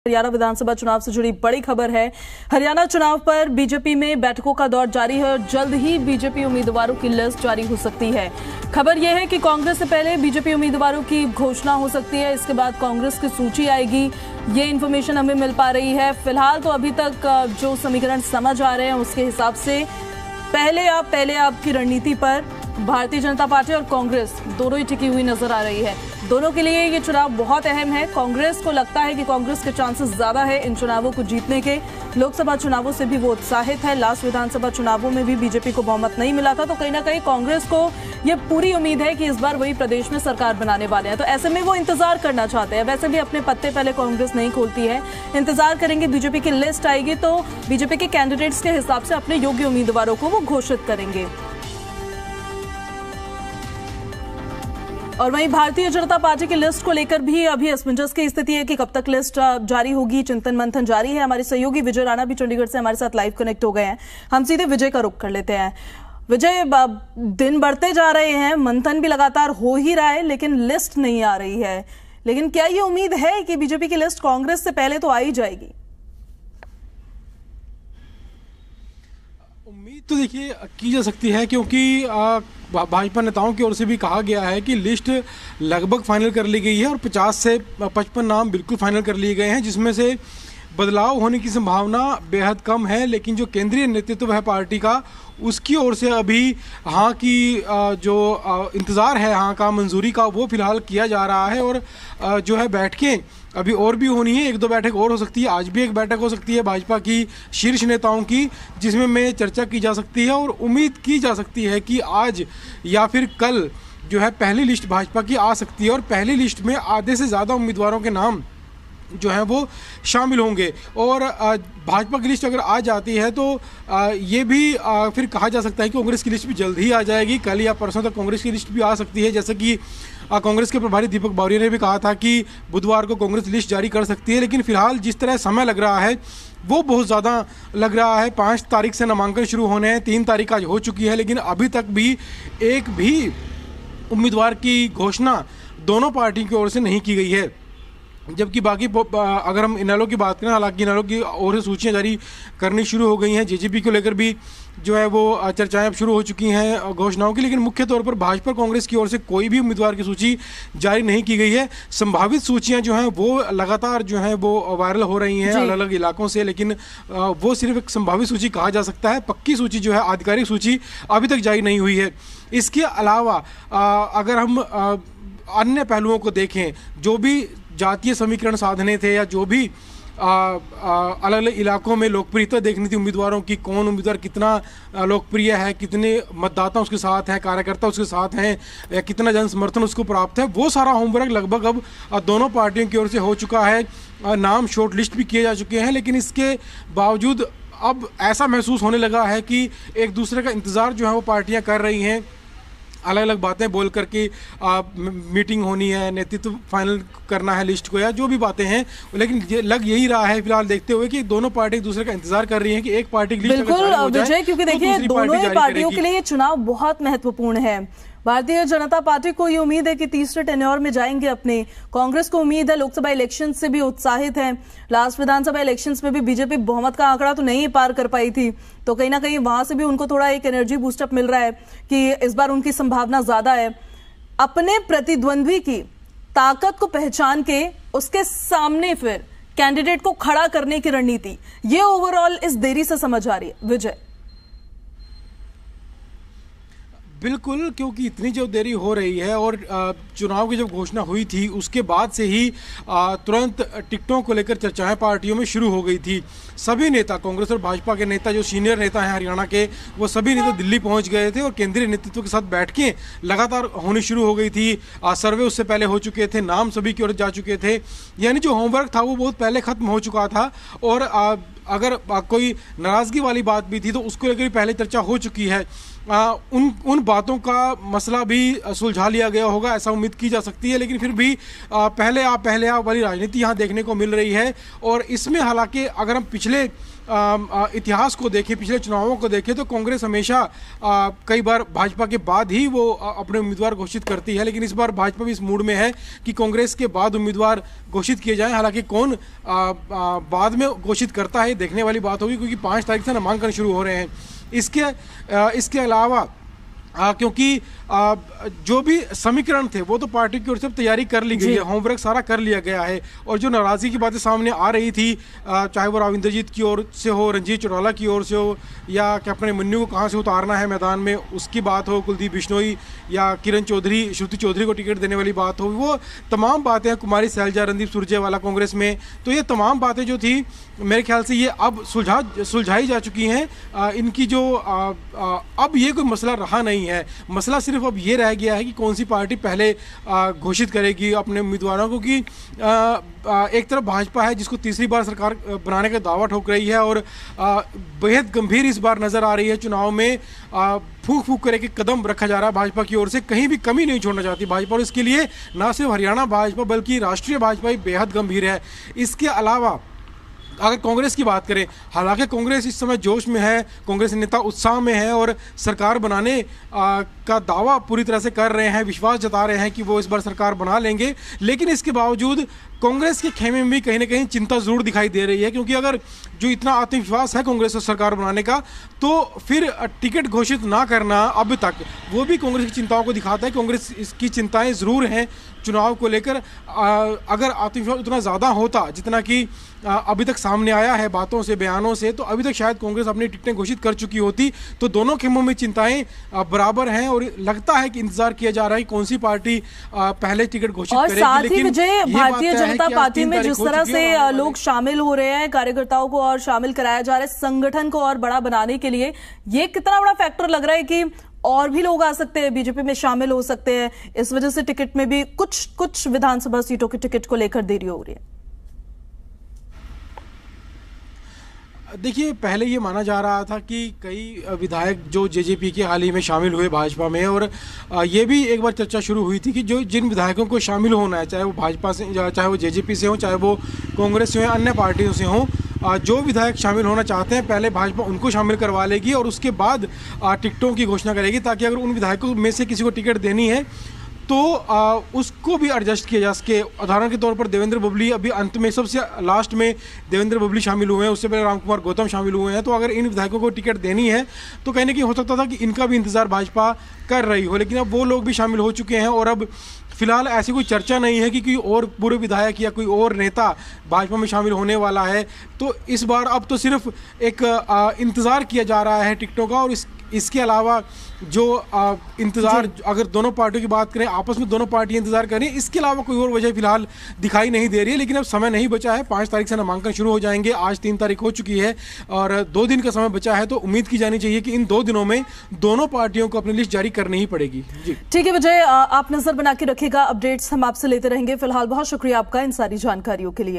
हरियाणा विधानसभा चुनाव से जुड़ी बड़ी खबर है। हरियाणा चुनाव पर बीजेपी में बैठकों का दौर जारी है और जल्द ही बीजेपी उम्मीदवारों की लिस्ट जारी हो सकती है। खबर यह है कि कांग्रेस से पहले बीजेपी उम्मीदवारों की घोषणा हो सकती है, इसके बाद कांग्रेस की सूची आएगी। ये इन्फॉर्मेशन हमें मिल पा रही है। फिलहाल तो अभी तक जो समीकरण समझ आ रहे हैं उसके हिसाब से पहले आप की रणनीति पर भारतीय जनता पार्टी और कांग्रेस दोनों ही टिकी हुई नजर आ रही है। दोनों के लिए ये चुनाव बहुत अहम है। कांग्रेस को लगता है कि कांग्रेस के चांसेस ज्यादा है इन चुनावों को जीतने के। लोकसभा चुनावों से भी वो उत्साहित है। लास्ट विधानसभा चुनावों में भी बीजेपी को बहुमत नहीं मिला था, तो कहीं ना कहीं कांग्रेस को ये पूरी उम्मीद है कि इस बार वही प्रदेश में सरकार बनाने वाले हैं। तो ऐसे में वो इंतजार करना चाहते हैं। वैसे भी अपने पत्ते पहले कांग्रेस नहीं खोलती है, इंतजार करेंगे। बीजेपी की लिस्ट आएगी तो बीजेपी के कैंडिडेट्स के हिसाब से अपने योग्य उम्मीदवारों को वो घोषित करेंगे। और वहीं भारतीय जनता पार्टी की लिस्ट को लेकर भी अभी असमंजस की स्थिति है कि कब तक लिस्ट जारी होगी। चिंतन मंथन जारी है। हमारे सहयोगी विजय राणा भी चंडीगढ़ से हमारे साथ लाइव कनेक्ट हो गए हैं। हम सीधे विजय का रुख कर लेते हैं। विजय, दिन बढ़ते जा रहे हैं, मंथन भी लगातार हो ही रहा है, लेकिन लिस्ट नहीं आ रही है। लेकिन क्या ये उम्मीद है कि बीजेपी की लिस्ट कांग्रेस से पहले तो आ ही जाएगी? उम्मीद तो देखिए की जा सकती है, क्योंकि भाजपा नेताओं की ओर से भी कहा गया है कि लिस्ट लगभग फाइनल कर ली गई है और 50 से 55 नाम बिल्कुल फाइनल कर लिए गए हैं, जिसमें से बदलाव होने की संभावना बेहद कम है। लेकिन जो केंद्रीय नेतृत्व है पार्टी का, उसकी ओर से अभी हाँ की जो इंतज़ार है हाँ का मंजूरी का, वो फिलहाल किया जा रहा है। और जो है बैठकें अभी और भी होनी है, 1-2 बैठक और हो सकती है। आज भी एक बैठक हो सकती है भाजपा की शीर्ष नेताओं की, जिसमें चर्चा की जा सकती है और उम्मीद की जा सकती है कि आज या फिर कल जो है पहली लिस्ट भाजपा की आ सकती है। और पहली लिस्ट में आधे से ज़्यादा उम्मीदवारों के नाम जो है वो शामिल होंगे। और भाजपा की लिस्ट अगर आ जाती है तो ये भी फिर कहा जा सकता है कि कांग्रेस की लिस्ट भी जल्द ही आ जाएगी। कल या परसों तक कांग्रेस की लिस्ट भी आ सकती है। जैसे कि कांग्रेस के प्रभारी दीपक बावरिया ने भी कहा था कि बुधवार को कांग्रेस लिस्ट जारी कर सकती है। लेकिन फिलहाल जिस तरह समय लग रहा है वो बहुत ज़्यादा लग रहा है। 5 तारीख से नामांकन शुरू होने हैं, 3 तारीख आज हो चुकी है, लेकिन अभी तक भी एक भी उम्मीदवार की घोषणा दोनों पार्टी की ओर से नहीं की गई है। जबकि बाकी अगर हम इनेलो की बात करें, हालांकि इनेलो की ओर से सूचियाँ जारी करनी शुरू हो गई हैं। जेजेपी को लेकर भी जो है वो चर्चाएं अब शुरू हो चुकी हैं घोषणाओं की। लेकिन मुख्य तौर पर भाजपा कांग्रेस की ओर से कोई भी उम्मीदवार की सूची जारी नहीं की गई है। संभावित सूचियां जो हैं वो लगातार जो हैं वो वायरल हो रही हैं अलग अलग इलाकों से, लेकिन वो सिर्फ एक संभावित सूची कहा जा सकता है। पक्की सूची जो है, आधिकारिक सूची अभी तक जारी नहीं हुई है। इसके अलावा अगर हम अन्य पहलुओं को देखें, जो भी जातीय समीकरण साधने थे या जो भी अलग अलग इलाकों में लोकप्रियता देखनी थी उम्मीदवारों की, कौन उम्मीदवार कितना लोकप्रिय है, कितने मतदाता उसके साथ हैं, कार्यकर्ता उसके साथ हैं, या कितना जन समर्थन उसको प्राप्त है, वो सारा होमवर्क लगभग अब दोनों पार्टियों की ओर से हो चुका है। नाम शॉर्ट लिस्ट भी किए जा चुके हैं। लेकिन इसके बावजूद अब ऐसा महसूस होने लगा है कि एक दूसरे का इंतज़ार जो है वो पार्टियाँ कर रही हैं। अलग अलग बातें बोल करके मीटिंग होनी है, नेतृत्व फाइनल करना है लिस्ट को, या जो भी बातें हैं। लेकिन लग यही रहा है फिलहाल देखते हुए कि दोनों पार्टी एक दूसरे का इंतजार कर रही हैं कि एक पार्टी की लिस्ट बिल्कुल विजय, क्योंकि देखिए दोनों ही पार्टियों के लिए ये चुनाव बहुत महत्वपूर्ण है। भारतीय जनता पार्टी को ये उम्मीद है कि तीसरे टेन्योर में जाएंगे अपने। कांग्रेस को उम्मीद है, लोकसभा इलेक्शन से भी उत्साहित है। लास्ट विधानसभा इलेक्शंस में भी बीजेपी बहुमत का आंकड़ा तो नहीं पार कर पाई थी, तो कहीं ना कहीं वहां से भी उनको थोड़ा एक एनर्जी बूस्टअप मिल रहा है कि इस बार उनकी संभावना ज्यादा है। अपने प्रतिद्वंद्वी की ताकत को पहचान के उसके सामने फिर कैंडिडेट को खड़ा करने की रणनीति, ये ओवरऑल इस देरी से समझ आ रही है विजय। बिल्कुल, क्योंकि इतनी जो देरी हो रही है और चुनाव की जब घोषणा हुई थी उसके बाद से ही तुरंत टिकटों को लेकर चर्चाएं पार्टियों में शुरू हो गई थी। सभी नेता, कांग्रेस और भाजपा के नेता, जो सीनियर नेता हैं हरियाणा के, वो सभी नेता दिल्ली पहुंच गए थे और केंद्रीय नेतृत्व के साथ बैठकें लगातार होनी शुरू हो गई थी। सर्वे उससे पहले हो चुके थे, नाम सभी की ओर जा चुके थे। यानी जो होमवर्क था वो बहुत पहले खत्म हो चुका था। और अगर कोई नाराजगी वाली बात भी थी तो उसको लेकर भी पहले चर्चा हो चुकी है। उन बातों का मसला भी सुलझा लिया गया होगा, ऐसा उम्मीद की जा सकती है। लेकिन फिर भी पहले आप वाली राजनीति यहाँ देखने को मिल रही है। और इसमें हालांकि अगर हम पिछले इतिहास को देखें, पिछले चुनावों को देखें, तो कांग्रेस हमेशा कई बार भाजपा के बाद ही वो अपने उम्मीदवार घोषित करती है। लेकिन इस बार भाजपा भी इस मूड में है कि कांग्रेस के बाद उम्मीदवार घोषित किए जाएं। हालांकि कौन बाद में घोषित करता है देखने वाली बात होगी, क्योंकि 5 तारीख से नामांकन शुरू हो रहे हैं। इसके अलावा क्योंकि जो भी समीकरण थे वो तो पार्टी की ओर से तैयारी कर ली गई है, होमवर्क सारा कर लिया गया है। और जो नाराजगी की बातें सामने आ रही थी, चाहे वो राविंद्रजीत की ओर से हो, रंजीत चौटाला की ओर से हो, या कैप्टन मन्नू को कहाँ से उतारना है मैदान में उसकी बात हो, कुलदीप बिश्नोई या किरण चौधरी, श्रुति चौधरी को टिकट देने वाली बात हो, वो तमाम बातें, कुमारी सैलजा, रणदीप सुरजेवाला कांग्रेस में, तो ये तमाम बातें जो थी मेरे ख्याल से ये अब सुलझाई जा चुकी हैं। इनकी जो अब ये कोई मसला रहा नहीं है। मसला सिर्फ अब ये रह गया है कि कौन सी पार्टी पहले घोषित करेगी अपने उम्मीदवारों को। कि एक तरफ भाजपा है जिसको तीसरी बार सरकार बनाने का दावा ठोक रही है और बेहद गंभीर इस बार नजर आ रही है। चुनाव में फूंक फूंक करे के कदम रखा जा रहा है भाजपा की ओर से, कहीं भी कमी नहीं छोड़ना चाहती भाजपा। और इसके लिए ना सिर्फ हरियाणा भाजपा बल्कि राष्ट्रीय भाजपा भी बेहद गंभीर है। इसके अलावा अगर कांग्रेस की बात करें, हालांकि कांग्रेस इस समय जोश में है, कांग्रेस नेता उत्साह में है और सरकार बनाने का दावा पूरी तरह से कर रहे हैं, विश्वास जता रहे हैं कि वो इस बार सरकार बना लेंगे। लेकिन इसके बावजूद कांग्रेस के खेमे में भी कहीं ना कहीं चिंता जरूर दिखाई दे रही है, क्योंकि अगर जो इतना आत्मविश्वास है कांग्रेस को सरकार बनाने का, तो फिर टिकट घोषित ना करना अब तक वो भी कांग्रेस की चिंताओं को दिखाता है। कांग्रेस इसकी चिंताएं जरूर हैं चुनाव को लेकर। अगर आत्मविश्वास उतना ज़्यादा होता जितना कि अभी तक सामने आया है बातों से, बयानों से, तो अभी तक शायद कांग्रेस अपनी टिकटें घोषित कर चुकी होती। तो दोनों खेमों में चिंताएं बराबर हैं और लगता है कि इंतजार किया जा रहा है कौन सी पार्टी पहले टिकट घोषित करेगी। साथ ही विजय, भारतीय जनता पार्टी में जिस तरह से लोग शामिल हो रहे हैं, कार्यकर्ताओं को और शामिल कराया जा रहा है संगठन को और बड़ा बनाने के लिए, ये कितना बड़ा फैक्टर लग रहा है कि और भी लोग आ सकते हैं, बीजेपी में शामिल हो सकते हैं, इस वजह से टिकट में भी कुछ विधानसभा सीटों के टिकट को लेकर देरी हो रही है? देखिए, पहले ये माना जा रहा था कि कई विधायक जो जेजेपी के हाल ही में शामिल हुए भाजपा में, और ये भी एक बार चर्चा शुरू हुई थी कि जो जिन विधायकों को शामिल होना है, चाहे वो भाजपा से, चाहे वो जेजेपी से हो, चाहे वो कांग्रेस से हो, अन्य पार्टियों से हों, जो विधायक शामिल होना चाहते हैं पहले भाजपा उनको शामिल करवा लेगी और उसके बाद टिकटों की घोषणा करेगी, ताकि अगर उन विधायकों में से किसी को टिकट देनी है तो उसको भी एडजस्ट किया जा सके। उदाहरण के तौर पर देवेंद्र बबली अभी अंत में, सबसे लास्ट में देवेंद्र बबली शामिल हुए हैं, उससे पहले रामकुमार गौतम शामिल हुए हैं। तो अगर इन विधायकों को टिकट देनी है तो कहीं ना कहीं हो सकता था कि इनका भी इंतजार भाजपा कर रही हो, लेकिन अब वो लोग भी शामिल हो चुके हैं और अब फिलहाल ऐसी कोई चर्चा नहीं है कि कोई और पूर्व विधायक या कोई और नेता भाजपा में शामिल होने वाला है। तो इस बार अब तो सिर्फ एक इंतज़ार किया जा रहा है टिकटों का। और इसके अलावा जो इंतज़ार, अगर दोनों पार्टियों की बात करें, आपस में दोनों पार्टियां इंतजार कर रही हैं, इसके अलावा कोई और वजह फिलहाल दिखाई नहीं दे रही है। लेकिन अब समय नहीं बचा है, 5 तारीख से नामांकन शुरू हो जाएंगे, आज 3 तारीख हो चुकी है और 2 दिन का समय बचा है। तो उम्मीद की जानी चाहिए कि इन 2 दिनों में दोनों पार्टियों को अपनी लिस्ट जारी करनी ही पड़ेगी। जी ठीक है विजय, आप नजर बना के रखिएगा, अपडेट्स हम आपसे लेते रहेंगे। फिलहाल बहुत शुक्रिया आपका इन सारी जानकारियों के लिए।